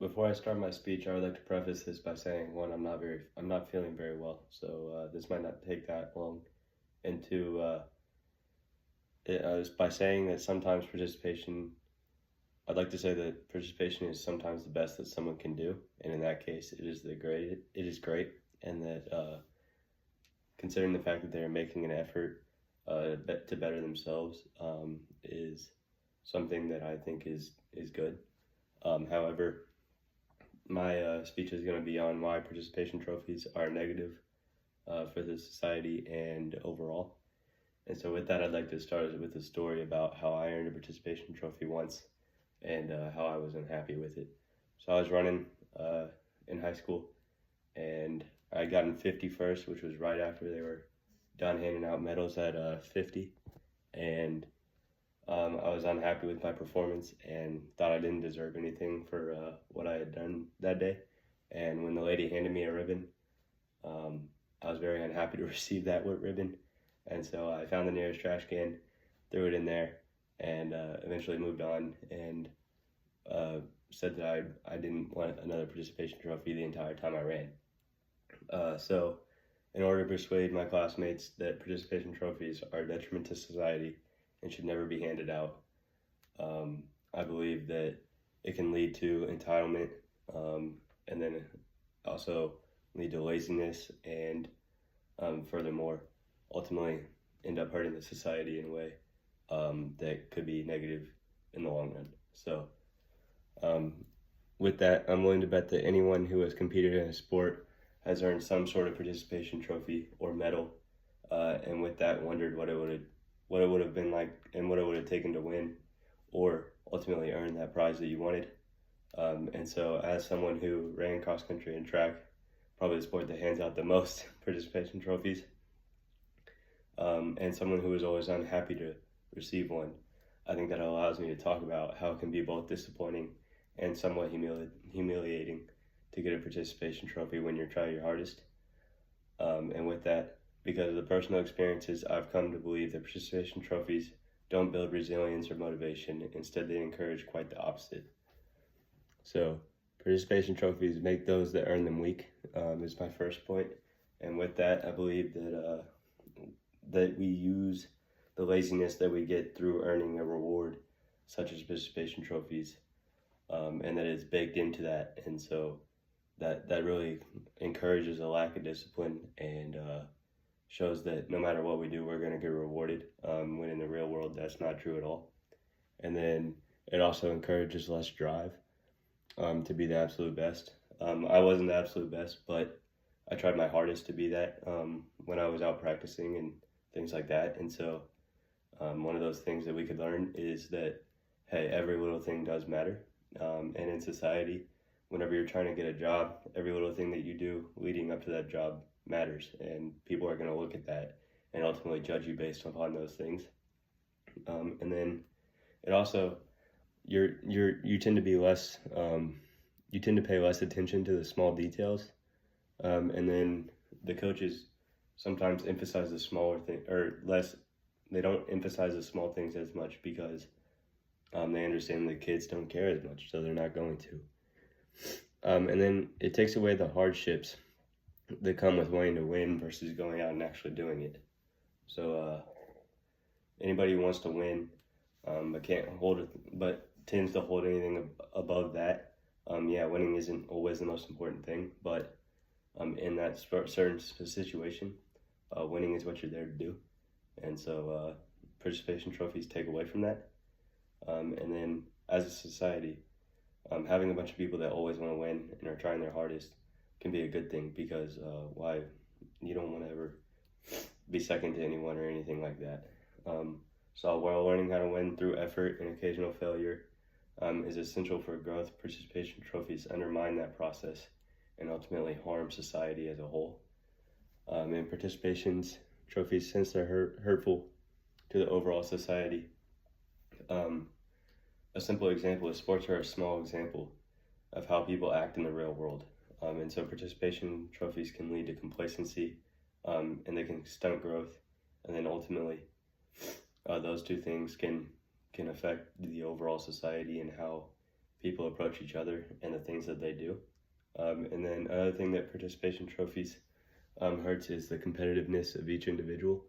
Before I start my speech, I would like to preface this by saying, one, I'm not feeling very well, so this might not take that long. And two, by saying that sometimes I'd like to say that participation is sometimes the best that someone can do, and in that case, it is great, and that considering the fact that they are making an effort to better themselves is something that I think is good. However, my speech is going to be on why participation trophies are negative for the society and overall. And so with that, I'd like to start with a story about how I earned a participation trophy once and how I was unhappy with it. So I was running in high school, and I had gotten 51st, which was right after they were done handing out medals at 50. And I was unhappy with my performance and thought I didn't deserve anything for what I had done that day. And when the lady handed me a ribbon, I was very unhappy to receive that ribbon. And so I found the nearest trash can, threw it in there, and eventually moved on and said that I didn't want another participation trophy the entire time I ran. So in order to persuade my classmates that participation trophies are a detriment to society and should never be handed out, I believe that it can lead to entitlement and then also lead to laziness and furthermore ultimately end up hurting the society in a way that could be negative in the long run. So with that, I'm willing to bet that anyone who has competed in a sport has earned some sort of participation trophy or medal, and with that wondered what it would have been like and what it would have taken to win or ultimately earn that prize that you wanted. And so as someone who ran cross country and track, probably the sport that hands out the most participation trophies, and someone who was always unhappy to receive one, I think that allows me to talk about how it can be both disappointing and somewhat humiliating to get a participation trophy when you're trying your hardest. And with that, because of the personal experiences, I've come to believe that participation trophies don't build resilience or motivation. Instead, they encourage quite the opposite. So participation trophies make those that earn them weak, is my first point. And with that, I believe that we use the laziness that we get through earning a reward, such as participation trophies, and that it's baked into that. And so that really encourages a lack of discipline and shows that no matter what we do, we're going to get rewarded, when in the real world, that's not true at all. And then it also encourages less drive to be the absolute best. I wasn't the absolute best, but I tried my hardest to be that when I was out practicing and things like that. And so one of those things that we could learn is that, hey, every little thing does matter. And in society, whenever you're trying to get a job, every little thing that you do leading up to that job matters, and people are going to look at that and ultimately judge you based upon those things. And then it also, you tend to be less, you tend to pay less attention to the small details, and then the coaches sometimes emphasize the smaller thing or less. They don't emphasize the small things as much because they understand the kids don't care as much, so they're not going to. And then it takes away the hardships that come with wanting to win versus going out and actually doing it. So anybody who wants to win but tends to hold anything above that, winning isn't always the most important thing, but in that certain situation, winning is what you're there to do. And so participation trophies take away from that. And then as a society, having a bunch of people that always want to win and are trying their hardest can be a good thing, because why, you don't want to ever be second to anyone or anything like that. So while learning how to win through effort and occasional failure is essential for growth, participation trophies undermine that process and ultimately harm society as a whole. And participations trophies, since they're hurtful to the overall society, a simple example is sports are a small example of how people act in the real world. And so participation trophies can lead to complacency, and they can stunt growth, and then ultimately those two things can affect the overall society and how people approach each other and the things that they do. And then another thing that participation trophies hurts is the competitiveness of each individual.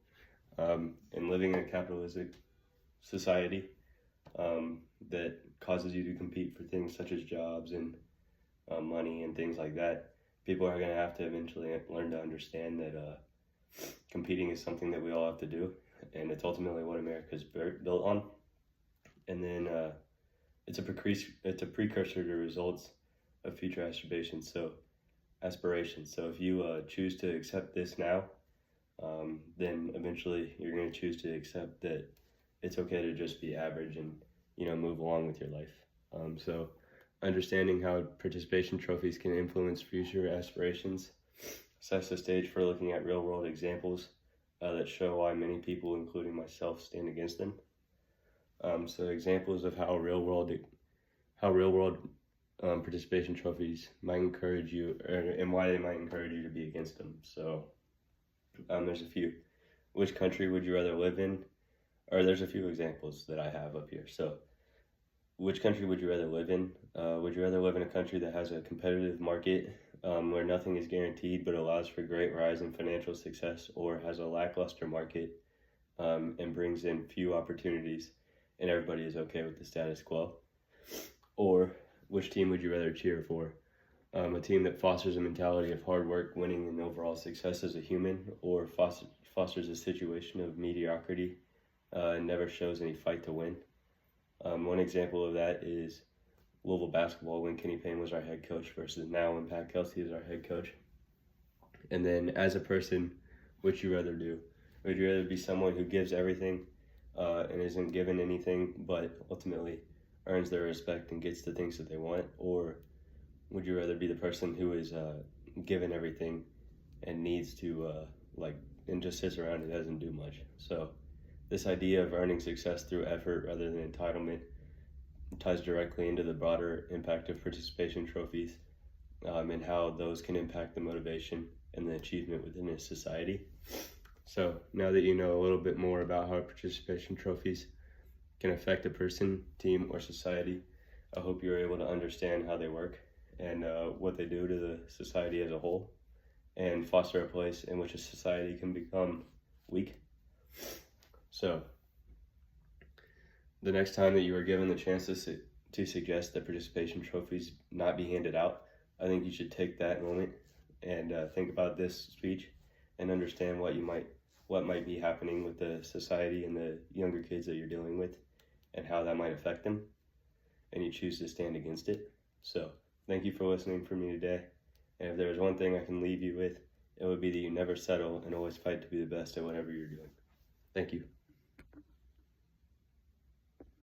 And living in a capitalistic society that causes you to compete for things such as jobs and money and things like that, people are going to have to eventually learn to understand that competing is something that we all have to do, and it's ultimately what America's built on. And then it's a precursor to results of future aspirations. So if you choose to accept this now, then eventually you're going to choose to accept that it's okay to just be average and move along with your life. So understanding how participation trophies can influence future aspirations sets the stage for looking at real world examples that show why many people, including myself, stand against them. So examples of how real world participation trophies might encourage you, and why they might encourage you to be against them. So there's a few. Which country would you rather live in? Or there's a few examples that I have up here. So which country would you rather live in? Would you rather live in a country that has a competitive market where nothing is guaranteed but allows for great rise in financial success, or has a lackluster market and brings in few opportunities and everybody is okay with the status quo? Or which team would you rather cheer for? A team that fosters a mentality of hard work, winning, and overall success as a human, or fosters a situation of mediocrity and never shows any fight to win? One example of that is Louisville basketball, when Kenny Payne was our head coach, versus now when Pat Kelsey is our head coach. And then as a person, what you rather do? Would you rather be someone who gives everything and isn't given anything, but ultimately earns their respect and gets the things that they want? Or would you rather be the person who is given everything and needs to and just sits around and doesn't do much? So this idea of earning success through effort rather than entitlement ties directly into the broader impact of participation trophies and how those can impact the motivation and the achievement within a society. So now that you know a little bit more about how participation trophies can affect a person, team, or society, I hope you're able to understand how they work and what they do to the society as a whole, and foster a place in which a society can become weak. So the next time that you are given the chance to suggest that participation trophies not be handed out, I think you should take that moment and think about this speech and understand what might be happening with the society and the younger kids that you're dealing with and how that might affect them, and you choose to stand against it. So thank you for listening for me today, and if there was one thing I can leave you with, it would be that you never settle and always fight to be the best at whatever you're doing. Thank you.